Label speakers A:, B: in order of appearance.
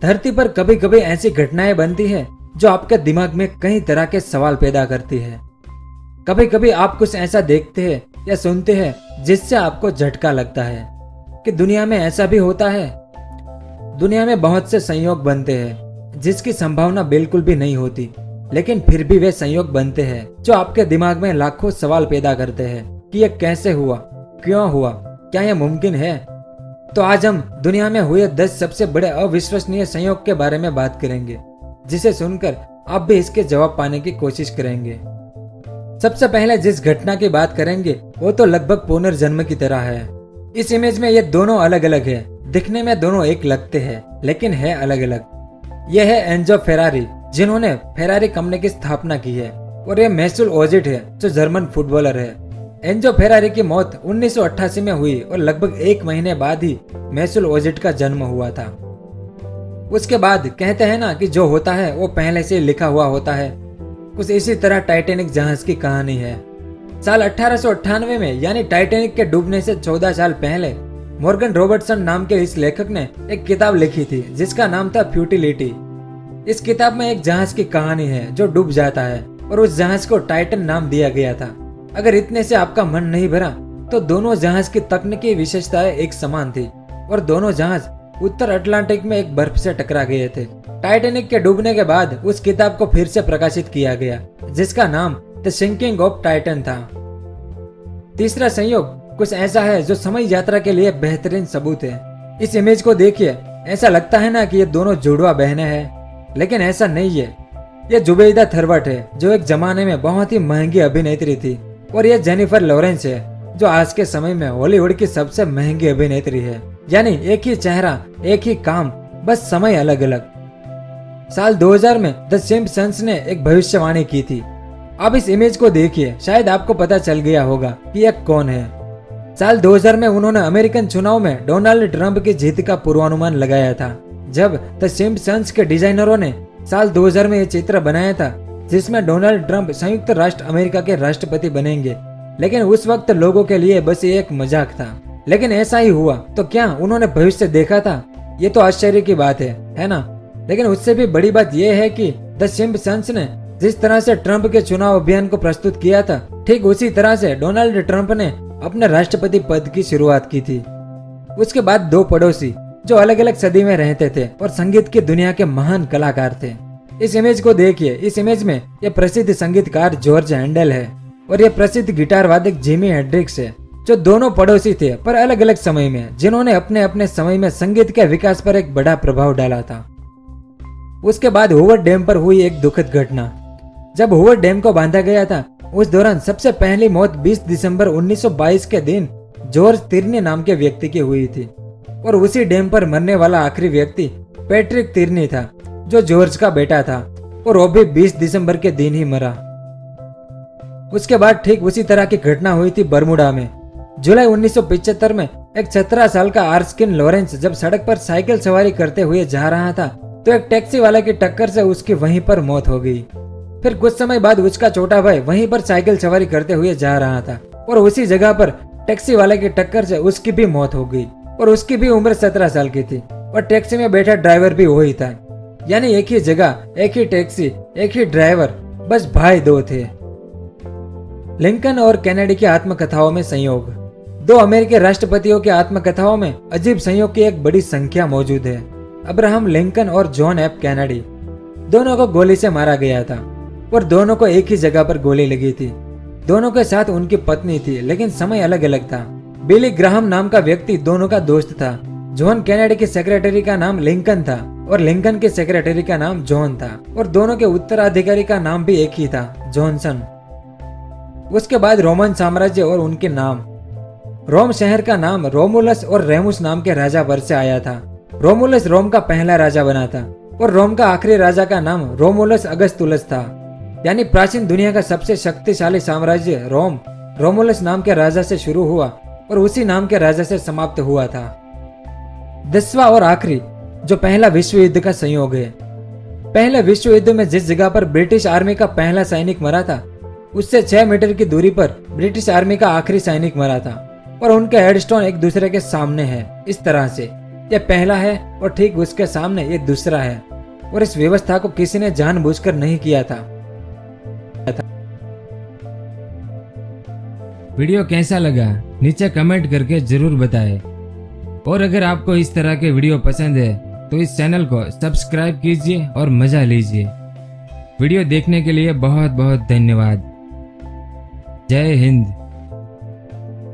A: धरती पर कभी कभी ऐसी घटनाएं बनती है जो आपके दिमाग में कई तरह के सवाल पैदा करती है। कभी कभी आप कुछ ऐसा देखते हैं या सुनते हैं जिससे आपको झटका लगता है कि दुनिया में ऐसा भी होता है। दुनिया में बहुत से संयोग बनते हैं जिसकी संभावना बिल्कुल भी नहीं होती, लेकिन फिर भी वे संयोग बनते हैं जो आपके दिमाग में लाखों सवाल पैदा करते हैं कि यह कैसे हुआ, क्यों हुआ, क्या यह मुमकिन है। तो आज हम दुनिया में हुए 10 सबसे बड़े अविश्वसनीय संयोग के बारे में बात करेंगे, जिसे सुनकर आप भी इसके जवाब पाने की कोशिश करेंगे। सबसे पहले जिस घटना की बात करेंगे वो तो लगभग पुनर्जन्म की तरह है। इस इमेज में ये दोनों अलग अलग है। दिखने में दोनों एक लगते हैं, लेकिन है अलग अलग। यह है एंजो फेरारी, जिन्होंने फेरारी कंपनी की स्थापना की है, और यह मैसूल ओजिल है, जो जर्मन फुटबॉलर है। एंजो फेरारी की मौत 1988 में हुई और लगभग 1 महीने बाद ही मैसूल ओजिल का जन्म हुआ था। उसके बाद कहते हैं ना कि जो होता है वो पहले से लिखा हुआ होता है। कुछ इसी तरह टाइटैनिक जहाज की कहानी है। साल 1898 में यानी टाइटैनिक के डूबने से 14 साल पहले मॉर्गन रॉबर्टसन नाम के इस लेखक ने एक किताब लिखी थी जिसका नाम था फ्यूटिलिटी। इस किताब में एक जहाज की कहानी है जो डूब जाता है और उस जहाज को टाइटन नाम दिया गया था। अगर इतने से आपका मन नहीं भरा तो दोनों जहाज की तकनीकी विशेषताएं एक समान थी और दोनों जहाज उत्तर अटलांटिक में एक बर्फ से टकरा गए थे। टाइटैनिक के डूबने के बाद उस किताब को फिर से प्रकाशित किया गया जिसका नाम द सिंकिंग ऑफ टाइटन था। तीसरा संयोग कुछ ऐसा है जो समय यात्रा के लिए बेहतरीन सबूत है। इस इमेज को देखिए, ऐसा लगता है ना कि ये दोनों जुड़वा बहनें हैं, लेकिन ऐसा नहीं है। ये जुबैदा थरवट है जो एक जमाने में बहुत ही महंगी अभिनेत्री थी, और ये जेनिफर लॉरेंस है जो आज के समय में हॉलीवुड की सबसे महंगी अभिनेत्री है। यानी एक ही चेहरा, एक ही काम, बस समय अलग अलग। साल 2000 में द सिम्पसंस ने एक भविष्यवाणी की थी। अब इस इमेज को देखिए, शायद आपको पता चल गया होगा कि यह कौन है। साल 2000 में उन्होंने अमेरिकन चुनाव में डोनाल्ड ट्रंप की जीत का पूर्वानुमान लगाया था। जब द सिम्पसंस के डिजाइनरों ने साल 2000 में यह चित्र बनाया था जिसमें डोनाल्ड ट्रंप संयुक्त राष्ट्र अमेरिका के राष्ट्रपति बनेंगे, लेकिन उस वक्त लोगों के लिए बस ये एक मजाक था। लेकिन ऐसा ही हुआ। तो क्या उन्होंने भविष्य देखा था? ये तो आश्चर्य की बात है ना? लेकिन उससे भी बड़ी बात यह है कि द सिम्पसंस ने जिस तरह से ट्रंप के चुनाव अभियान को प्रस्तुत किया था, ठीक उसी तरह से डोनाल्ड ट्रंप ने अपने राष्ट्रपति पद की शुरुआत की थी। उसके बाद 2 पड़ोसी जो अलग अलग सदी में रहते थे और संगीत की दुनिया के महान कलाकार थे। इस इमेज को देखिए। इस इमेज में यह प्रसिद्ध संगीतकार जॉर्ज हैंडल है और यह प्रसिद्ध गिटार वादक जिमी हेंड्रिक्स है, जो दोनों पड़ोसी थे पर अलग अलग समय में, जिन्होंने अपने अपने समय में संगीत के विकास पर एक बड़ा प्रभाव डाला था। उसके बाद हूवर डैम पर हुई एक दुखद घटना। जब हूवर डैम को बांधा गया था, उस दौरान सबसे पहली मौत 20 दिसंबर 1922 के दिन जॉर्ज तिर्नी नाम के व्यक्ति की हुई थी, और उसी डैम पर मरने वाला आखिरी व्यक्ति पैट्रिक तिर्नी था, जो जॉर्ज का बेटा था, और वो भी 20 दिसंबर के दिन ही मरा। उसके बाद ठीक उसी तरह की घटना हुई थी बर्मुडा में। जुलाई 1975 में एक 17 साल का आर्स्किन लॉरेंस जब सड़क पर साइकिल सवारी करते हुए जा रहा था तो एक टैक्सी वाले की टक्कर से उसकी वहीं पर मौत हो गई। फिर कुछ समय बाद उसका छोटा भाई वहीं पर साइकिल सवारी करते हुए जा रहा था और उसी जगह पर टैक्सी वाले की टक्कर से उसकी भी मौत हो गई, और उसकी भी उम्र 17 साल की थी, और टैक्सी में बैठा ड्राइवर भी वही था। यानी एक ही जगह, एक ही टैक्सी, एक ही ड्राइवर, बस भाई 2 थे। लिंकन और कैनेडी की आत्मकथाओं में संयोग। 2 अमेरिकी राष्ट्रपतियों की आत्मकथाओं में अजीब संयोग की एक बड़ी संख्या मौजूद है। अब्राहम लिंकन और जॉन एफ कैनेडी, दोनों को गोली से मारा गया था और दोनों को एक ही जगह पर गोली लगी थी। दोनों के साथ उनकी पत्नी थी, लेकिन समय अलग अलग था। बिली ग्राहम नाम का व्यक्ति दोनों का दोस्त था। जॉन कैनेडी के सेक्रेटरी का नाम लिंकन था और लिंकन के सेक्रेटरी का नाम जॉन था, और दोनों के उत्तराधिकारी का नाम भी एक ही था, जॉनसन। उसके बाद रोमन साम्राज्य और उनके नाम। रोम शहर का नाम रोमुलस और रेमुस नाम के राजा पर से आया था। रोमुलस रोम का पहला राजा बना था और रोम का आखिरी राजा का नाम रोमुलस अगस्तुलस था। यानी प्राचीन दुनिया का सबसे शक्तिशाली साम्राज्य रोम रोमुलस नाम के राजा से शुरू हुआ और उसी नाम के राजा से समाप्त हुआ था। 10वां और आखिरी जो पहला विश्व युद्ध का संयोग है। पहले विश्व युद्ध में जिस जगह पर ब्रिटिश आर्मी का पहला सैनिक मरा था, उससे 6 मीटर की दूरी पर ब्रिटिश आर्मी का आखिरी सैनिक मरा था, और उनके हेडस्टोन एक दूसरे के सामने है। इस तरह से ये पहला है और ठीक उसके सामने ये दूसरा है, और इस व्यवस्था को किसी ने जानबूझकर नहीं किया था। वीडियो कैसा लगा नीचे कमेंट करके जरूर बताएं, और अगर आपको इस तरह के वीडियो पसंद है तो इस चैनल को सब्सक्राइब कीजिए और मजा लीजिए। वीडियो देखने के लिए बहुत बहुत धन्यवाद। जय हिंद।